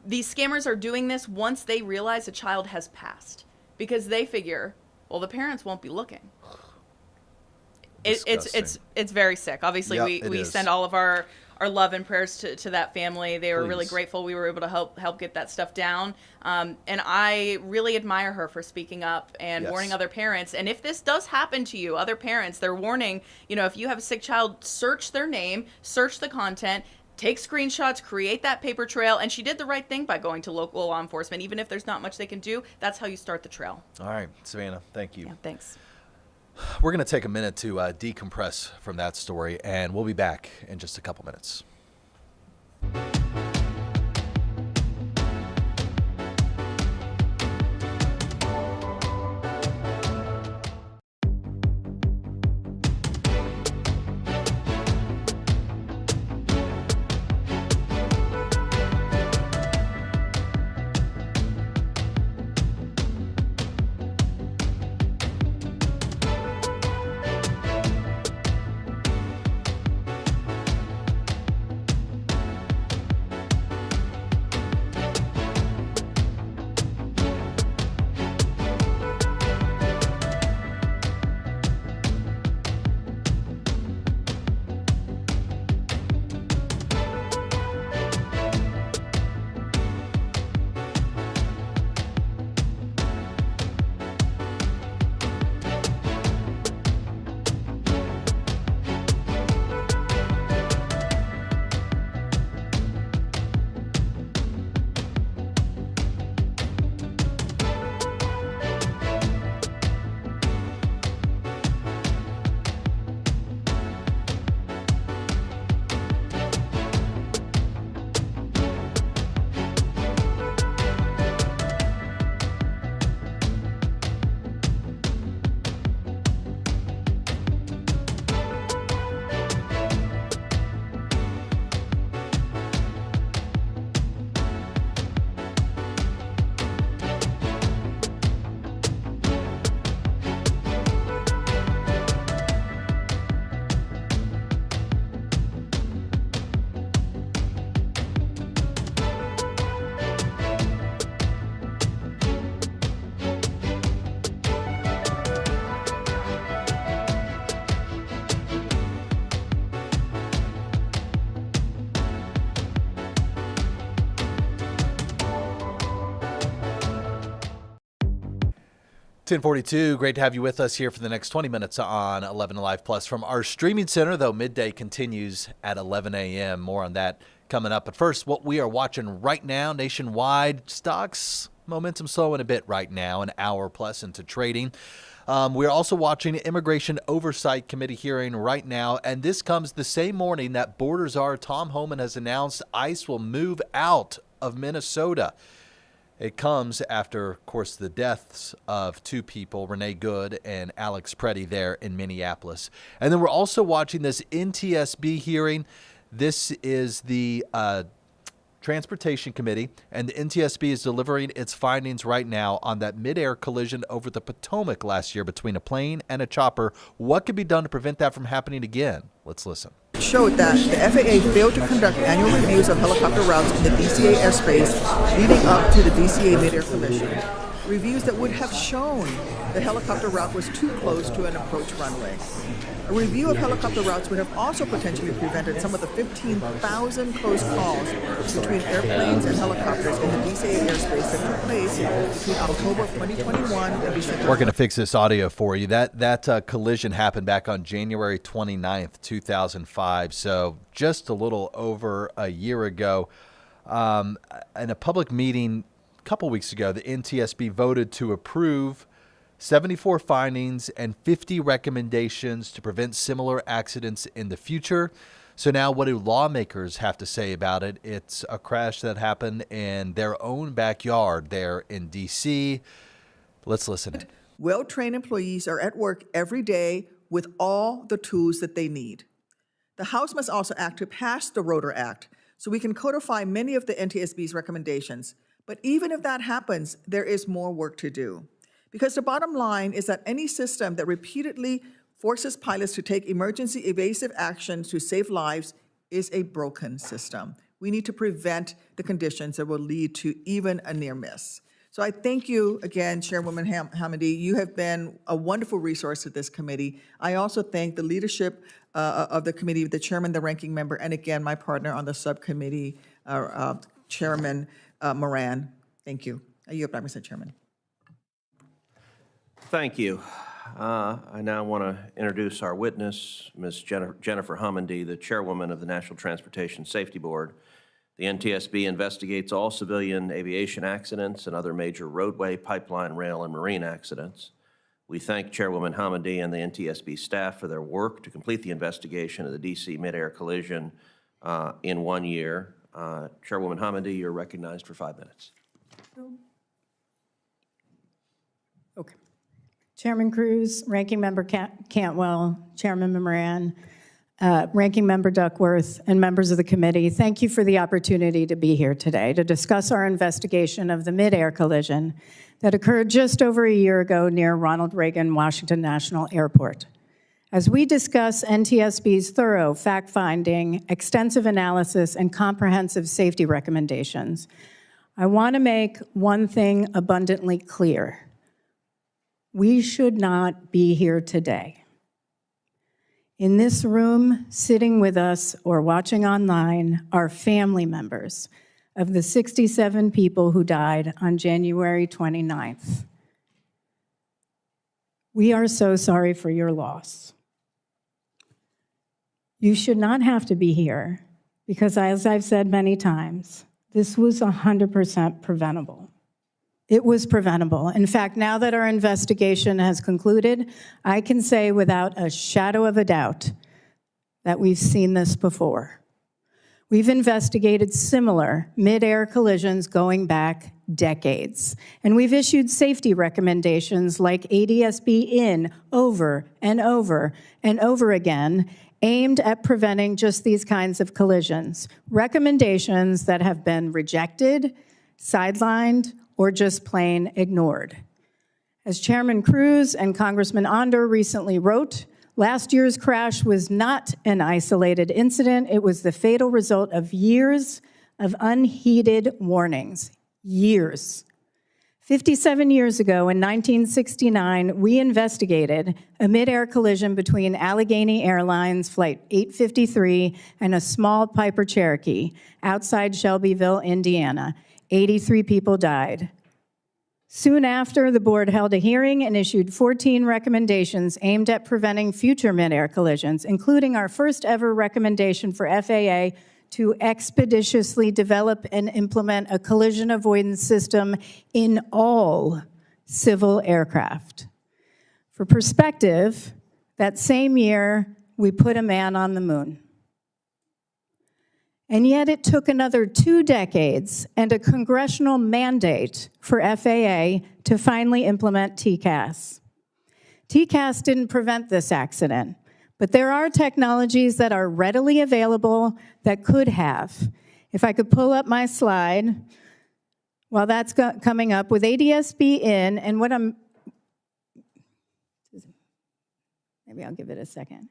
these scammers are doing this once they realize a child has passed. Because they figure, well, the parents won't be looking. Disgusting. It's very sick. Obviously, Yep, we is. send all of our love and prayers to that family. They were really Please. grateful we were able to help get that stuff down. And I really admire her for speaking up and Yes. warning other parents. And if this does happen to you, other parents, they're warning, if you have a sick child, search their name, search the content, take screenshots, create that paper trail. And she did the right thing by going to local law enforcement. Even if there's not much they can do, that's how you start the trail. All right, Savannah, thank you. Yeah, thanks. We're going to take a minute to decompress from that story, and we'll be back in just a couple minutes. .42, great to have you with us here for the next 20 minutes on 11Alive Plus from our streaming center, though midday continues at 11 a.m. More on that coming up. But first, what we are watching right now nationwide, stocks, momentum slowing a bit right now, an hour plus into trading. We're also watching an Immigration Oversight Committee hearing right now, and this comes the same morning that Border Czar Tom Homan has announced ICE will move out of Minnesota. It comes after, of course, the deaths of two people, Renee Good and Alex Preddy, there in Minneapolis. And then we're also watching this NTSB hearing. This is the Transportation Committee, and the NTSB is delivering its findings right now on that midair collision over the Potomac last year between a plane and a chopper. What could be done to prevent that from happening again? Let's listen. Showed that the FAA failed to conduct annual reviews of helicopter routes in the DCA airspace leading up to the DCA Midair Collision. Reviews that would have shown the helicopter route was too close to an approach runway. A review of helicopter routes would have also potentially prevented some of the 15,000 close calls between airplanes and helicopters in the DCA airspace that took place between October of 2021 and December. We're going to fix this audio for you. That collision happened back on January 29th, 2005, so just a little over a year ago. In a public meeting a couple weeks ago, the NTSB voted to approve 74 findings and 50 recommendations to prevent similar accidents in the future. So now what do lawmakers have to say about it? It's a crash that happened in their own backyard there in D.C. Let's listen. Well-trained employees are at work every day with all the tools that they need. The House must also act to pass the Rotor Act so we can codify many of the NTSB's recommendations. But even if that happens, there is more work to do. Because the bottom line is that any system that repeatedly forces pilots to take emergency evasive actions to save lives is a broken system. We need to prevent the conditions that will lead to even a near miss. So I thank you again, Chairwoman Hamady. You have been a wonderful resource to this committee. I also thank the leadership of the committee, the chairman, the ranking member, and again, my partner on the subcommittee, Chairman Moran. Thank you. I yield back, Mr. Chairman. Thank you. I now want to introduce our witness, Ms. Jennifer Homendy, the chairwoman of the National Transportation Safety Board. The NTSB investigates all civilian aviation accidents and other major roadway, pipeline, rail, and marine accidents. We thank Chairwoman Homendy and the NTSB staff for their work to complete the investigation of the D.C. mid-air collision in 1 year. Chairwoman Homendy, you're recognized for 5 minutes. Okay. Chairman Cruz, Ranking Member Cantwell, Chairman Moran, Ranking Member Duckworth, and members of the committee, thank you for the opportunity to be here today to discuss our investigation of the mid-air collision that occurred just over a year ago near Ronald Reagan Washington National Airport. As we discuss NTSB's thorough fact-finding, extensive analysis, and comprehensive safety recommendations, I want to make one thing abundantly clear. We should not be here today. In this room, sitting with us or watching online, are family members of the 67 people who died on January 29th. We are so sorry for your loss. You should not have to be here because, as I've said many times, this was 100% preventable. It was preventable. In fact, now that our investigation has concluded, I can say without a shadow of a doubt that we've seen this before. We've investigated similar mid-air collisions going back decades, and we've issued safety recommendations like ADSB in over and over and over again, aimed at preventing just these kinds of collisions. Recommendations that have been rejected, sidelined, or just plain ignored. As Chairman Cruz and Congressman Onder recently wrote, last year's crash was not an isolated incident. It was the fatal result of years of unheeded warnings. Years. 57 years ago, in 1969, we investigated a mid-air collision between Allegheny Airlines Flight 853 and a small Piper Cherokee outside Shelbyville, Indiana. 83 people died. Soon after, the board held a hearing and issued 14 recommendations aimed at preventing future mid-air collisions, including our first ever recommendation for FAA to expeditiously develop and implement a collision avoidance system in all civil aircraft. For perspective, that same year, we put a man on the moon. And yet it took another 2 decades and a congressional mandate for FAA to finally implement TCAS. TCAS didn't prevent this accident, but there are technologies that are readily available that could have. If I could pull up my slide, while that's coming up, with ADSB in, and what maybe I'll give it a second.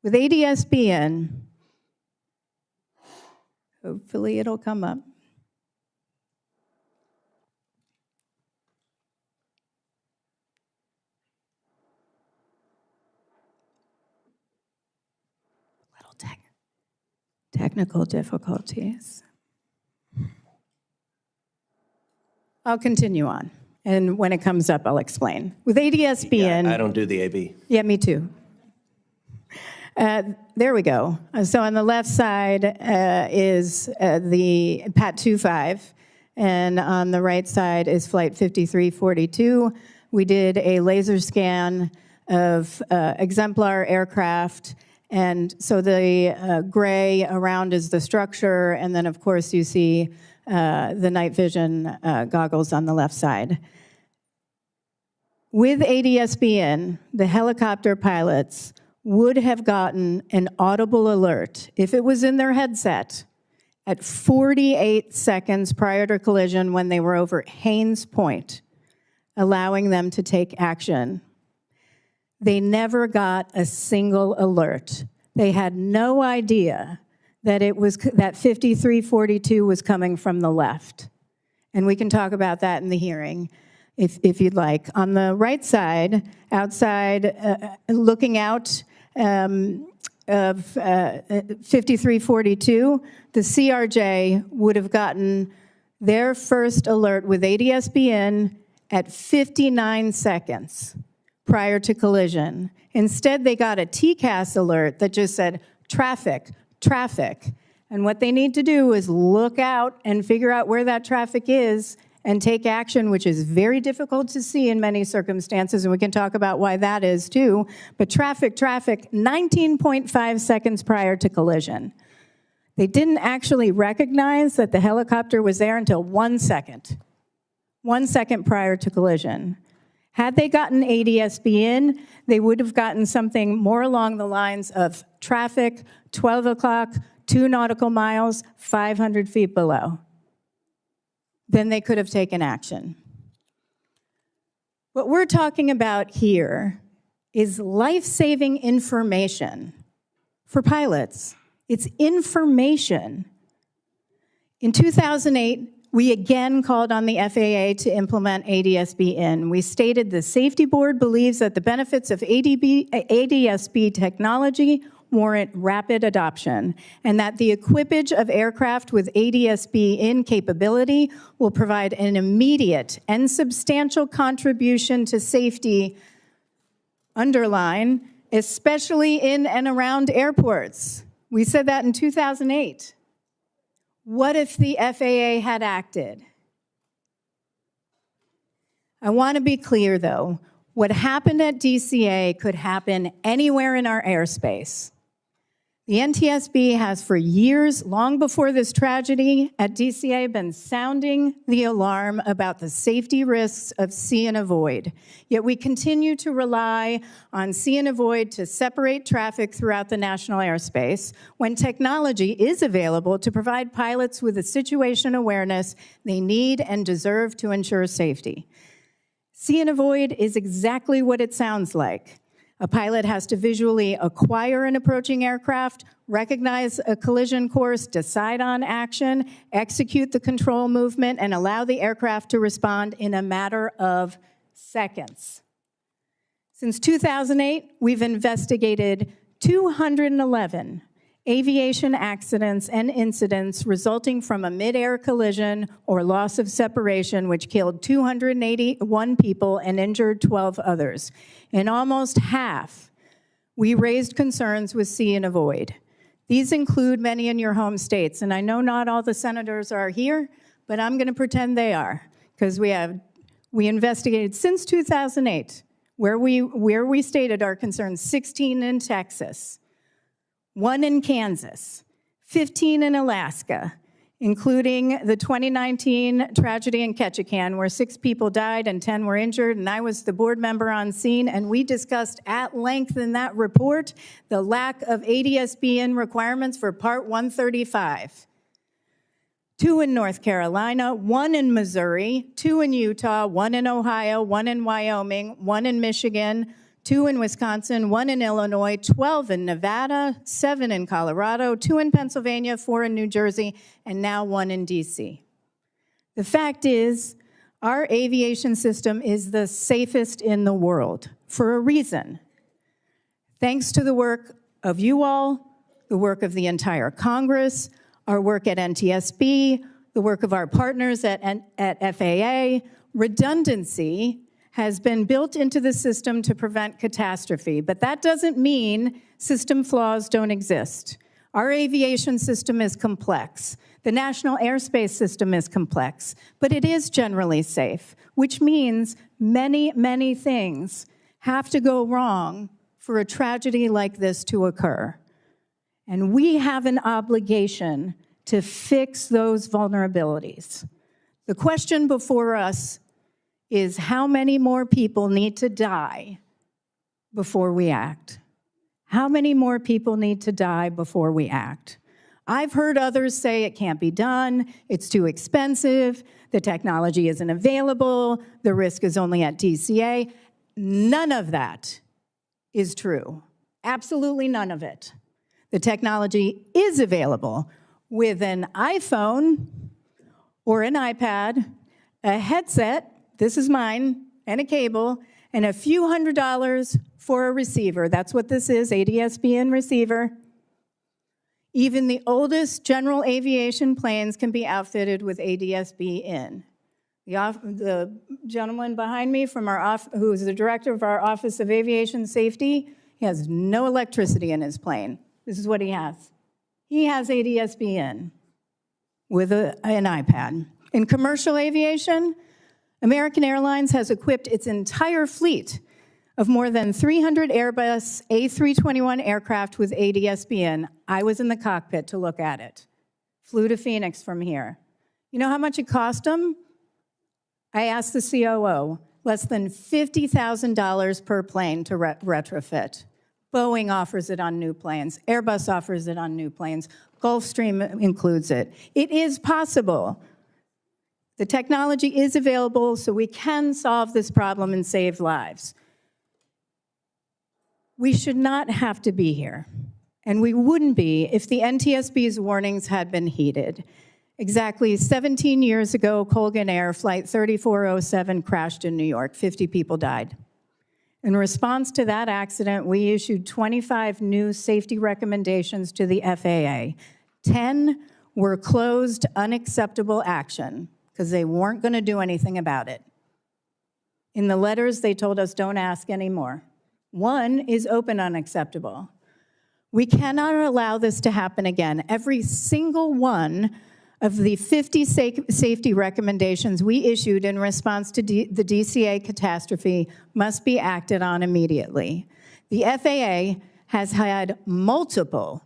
With ADSB in, hopefully it'll come up. Little technical difficulties. I'll continue on, and when it comes up, I'll explain. With ADSB in... I don't do the AB. Yeah, me too. There we go. So on the left side is the PAT 25, and on the right side is Flight 5342. We did a laser scan of exemplar aircraft, and so the gray around is the structure, and then of course you see the night vision goggles on the left side. With ADSB in, the helicopter pilots would have gotten an audible alert if it was in their headset at 48 seconds prior to collision when they were over Haines Point, allowing them to take action. They never got a single alert. They had no idea that 5342 was coming from the left. And we can talk about that in the hearing if you'd like. On the right side, outside, looking out of 5342, the CRJ would have gotten their first alert with ADSB in at 59 seconds prior to collision. Instead, they got a TCAS alert that just said, traffic, traffic. And what they need to do is look out and figure out where that traffic is and take action, which is very difficult to see in many circumstances, and we can talk about why that is too. But traffic, 19.5 seconds prior to collision. They didn't actually recognize that the helicopter was there until 1 second. 1 second prior to collision. Had they gotten ADSB in, they would have gotten something more along the lines of traffic, 12 o'clock, 2 nautical miles, 500 feet below. Then they could have taken action. What we're talking about here is life-saving information for pilots. It's information. In 2008, we again called on the FAA to implement ADSB in. We stated the safety board believes that the benefits of ADSB technology warrant rapid adoption, and that the equipage of aircraft with ADSB in capability will provide an immediate and substantial contribution to safety, underline, especially in and around airports. We said that in 2008. What if the FAA had acted? I want to be clear, though. What happened at DCA could happen anywhere in our airspace. The NTSB has for years, long before this tragedy at DCA, been sounding the alarm about the safety risks of see and avoid. Yet we continue to rely on see and avoid to separate traffic throughout the national airspace when technology is available to provide pilots with the situation awareness they need and deserve to ensure safety. See and avoid is exactly what it sounds like. A pilot has to visually acquire an approaching aircraft, recognize a collision course, decide on action, execute the control movement, and allow the aircraft to respond in a matter of seconds. Since 2008, we've investigated 211 aviation accidents and incidents resulting from a mid-air collision or loss of separation, which killed 281 people and injured 12 others. In almost half, we raised concerns with see and avoid. These include many in your home states, and I know not all the senators are here, but I'm going to pretend they are, because we investigated since 2008, where we stated our concerns, 16 in Texas, 1 in Kansas, 15 in Alaska, including the 2019 tragedy in Ketchikan, where 6 people died and 10 were injured, and I was the board member on scene, and we discussed at length in that report the lack of ADSB-in requirements for Part 135. 2 in North Carolina, 1 in Missouri, 2 in Utah, 1 in Ohio, 1 in Wyoming, 1 in Michigan, 2 in Wisconsin, 1 in Illinois, 12 in Nevada, 7 in Colorado, 2 in Pennsylvania, 4 in New Jersey, and now 1 in DC. The fact is, our aviation system is the safest in the world for a reason. Thanks to the work of you all, the work of the entire Congress, our work at NTSB, the work of our partners at FAA, redundancy has been built into the system to prevent catastrophe, but that doesn't mean system flaws don't exist. Our aviation system is complex. The national airspace system is complex, but it is generally safe, which means many, many things have to go wrong for a tragedy like this to occur. And we have an obligation to fix those vulnerabilities. The question before us is how many more people need to die before we act? How many more people need to die before we act? I've heard others say it can't be done, it's too expensive, the technology isn't available, the risk is only at DCA. None of that is true. Absolutely none of it. The technology is available with an iPhone or an iPad a headset, this is mine, and a cable, and a few $100s for a receiver. That's what this is, ADS-BN receiver. Even the oldest general aviation planes can be outfitted with ADS-BN. The gentleman behind me from who is the director of our Office of Aviation Safety, he has no electricity in his plane. This is what he has. He has ADS-BN with an iPad. In commercial aviation, American Airlines has equipped its entire fleet of more than 300 Airbus A321 aircraft with ADS-BN. I was in the cockpit to look at it. Flew to Phoenix from here. You know how much it cost them? I asked the COO, less than $50,000 per plane to retrofit. Boeing offers it on new planes. Airbus offers it on new planes. Gulfstream includes it. It is possible. The technology is available, so we can solve this problem and save lives. We should not have to be here, and we wouldn't be if the NTSB's warnings had been heeded. Exactly 17 years ago, Colgan Air Flight 3407 crashed in New York. 50 people died. In response to that accident, we issued 25 new safety recommendations to the FAA. 10 were closed, unacceptable action, because they weren't going to do anything about it. In the letters, they told us, don't ask anymore. 1 is open unacceptable. We cannot allow this to happen again. Every single one of the 50 safety recommendations we issued in response to the DCA catastrophe must be acted on immediately. The FAA has had multiple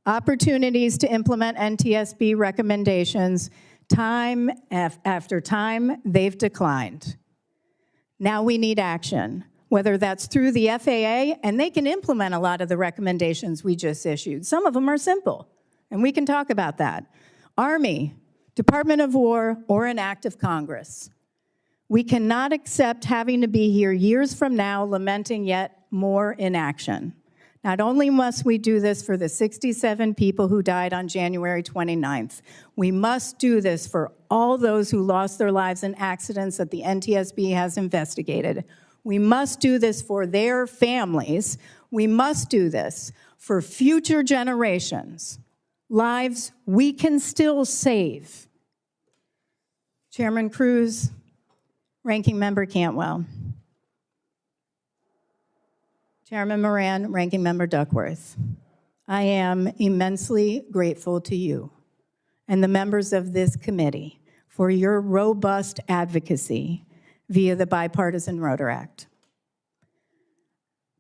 opportunities to implement NTSB recommendations. Time after time, they've declined. Now we need action, whether that's through the FAA, and they can implement a lot of the recommendations we just issued. Some of them are simple, and we can talk about that. Army, Department of War, or an act of Congress. We cannot accept having to be here years from now lamenting yet more inaction. Not only must we do this for the 67 people who died on January 29th, we must do this for all those who lost their lives in accidents that the NTSB has investigated. We must do this for their families. We must do this for future generations. Lives we can still save. Chairman Cruz, Ranking Member Cantwell, Chairman Moran, Ranking Member Duckworth, I am immensely grateful to you and the members of this committee for your robust advocacy via the Bipartisan Rotor Act.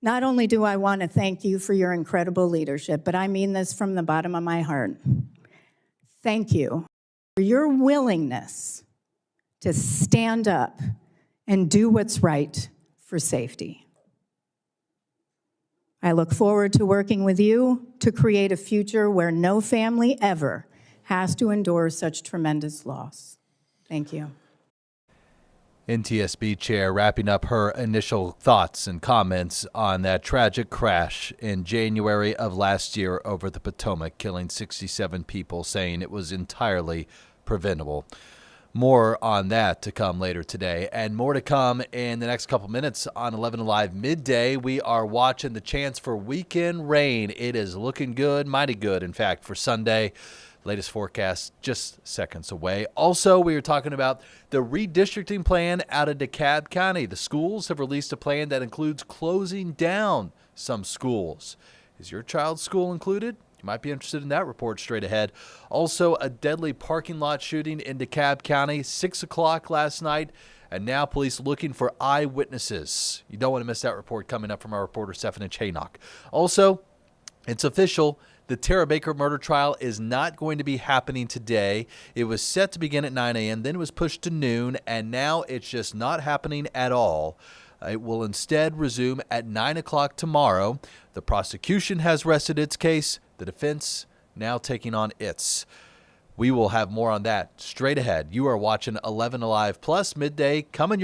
Not only do I want to thank you for your incredible leadership, but I mean this from the bottom of my heart. Thank you for your willingness to stand up and do what's right for safety. I look forward to working with you to create a future where no family ever has to endure such tremendous loss. Thank you. NTSB Chair wrapping up her initial thoughts and comments on that tragic crash in January of last year over the Potomac, killing 67 people, saying it was entirely preventable. More on that to come later today, and more to come in the next couple minutes on 11Alive Midday. We are watching the chance for weekend rain. It is looking good, mighty good, in fact, for Sunday. Latest forecast just seconds away. Also, we are talking about the redistricting plan out of DeKalb County. The schools have released a plan that includes closing down some schools. Is your child's school included? You might be interested in that report straight ahead. Also, a deadly parking lot shooting in DeKalb County, 6 o'clock last night, and now police looking for eyewitnesses. You don't want to miss that report coming up from our reporter, Stephanie Chaynock. Also, it's official. The Tara Baker murder trial is not going to be happening today. It was set to begin at 9 a.m., then it was pushed to noon, and now it's just not happening at all. It will instead resume at 9 o'clock tomorrow. The prosecution has rested its case. The defense now taking on its. We will have more on that straight ahead. You are watching 11Alive Plus Midday coming